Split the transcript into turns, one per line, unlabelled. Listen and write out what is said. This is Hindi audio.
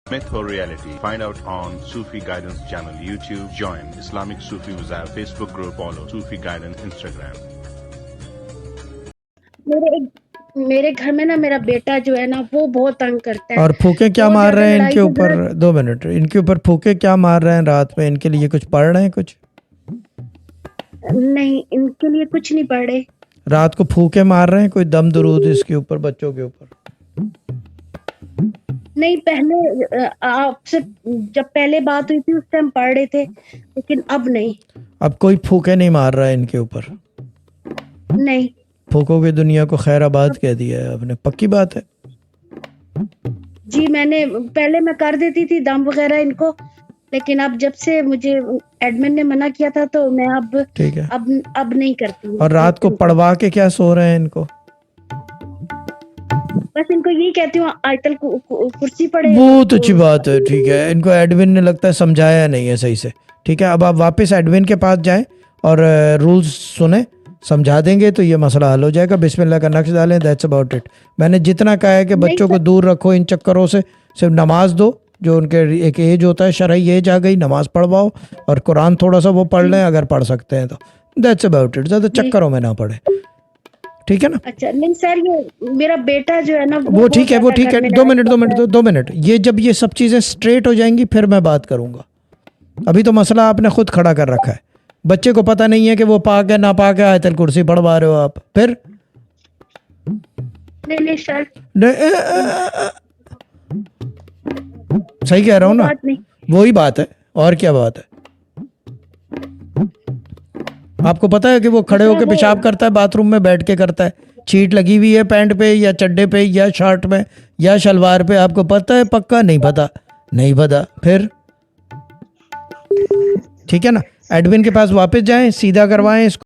Myth or reality? Find out on Sufi Guidance channel YouTube. Join Islamic Sufi Bazaar Facebook group. Follow Sufi Guidance Instagram.
मेरे घर में ना मेरा बेटा जो है ना वो बहुत तंग करता है।
और फूके क्या
बहुत
मार
ज्यादा
रहे हैं
लड़ाई
इनके ऊपर?
झगड़ा।
2 मिनट, इनके ऊपर फूके क्या मार रहे हैं रात में? इनके लिए कुछ पढ़ रहे हैं? कुछ
नहीं, इनके लिए कुछ नहीं पढ़ रहे।
रात को फूके मार रहे हैं? कोई दम दुरूद इसके ऊपर, बच्चों के ऊपर?
नहीं, पहले आपसे जब पहले बात हुई थी उस टाइम पढ़ रहे थे, लेकिन अब नहीं।
अब कोई फूके नहीं मार रहा है इनके ऊपर?
नहीं,
फूकों की दुनिया को खैराबाद कह दिया है आपने, पक्की बात है?
जी मैंने पहले मैं कर देती थी दम वगैरह इनको, लेकिन अब जब से मुझे एडमिन ने मना किया था तो मैं अब
ठीक है।
अब नहीं करती हूँ।
और रात को पढ़वा के क्या सो रहे हैं इनको?
बस इनको यही कहती हूँ आयतल कुर्सी पढ़े।
बहुत अच्छी बात है, ठीक है। इनको एडमिन ने लगता है समझाया नहीं है सही से, ठीक है। अब आप वापस एडमिन के पास जाएं और रूल्स सुने, समझा देंगे तो ये मसला हल हो जाएगा। बिस्मिल्लाह का नक्श डालें, दैट्स अबाउट इट। मैंने जितना कहा है कि बच्चों को दूर रखो इन चक्करों से, सिर्फ नमाज दो, जो उनके एक एज होता है, शरई एज आ गई, नमाज पढ़वाओ और कुरान थोड़ा सा वो पढ़ लें अगर पढ़ सकते हैं तो, दैट्स अबाउट इट। ज़्यादा चक्करों में ना पड़े, ठीक है ना?
अच्छा नहीं सर, ये मेरा बेटा जो है ना
वो ठीक है, वो ठीक है। 2 मिनट। ये जब ये सब चीज़ें स्ट्रेट हो जाएंगी फिर मैं बात करूंगा। अभी तो मसला आपने खुद खड़ा कर रखा है। बच्चे को पता नहीं है कि वो पाक है ना पाक है, आयतल कुर्सी पढ़वा रहे हो आप। फिर
नहीं सर,
सही कह रहा हूँ ना?
बात नहीं।
वही बात है, और क्या बात है? आपको पता है कि वो खड़े होकर पेशाब करता है, बाथरूम में बैठ के करता है, छींट लगी हुई है पैंट पे या चड्डे पे या शर्ट में या शलवार पे, आपको पता है? पक्का नहीं पता? नहीं पता, फिर ठीक है ना? एडमिन के पास वापस जाएं, सीधा करवाएं इसको।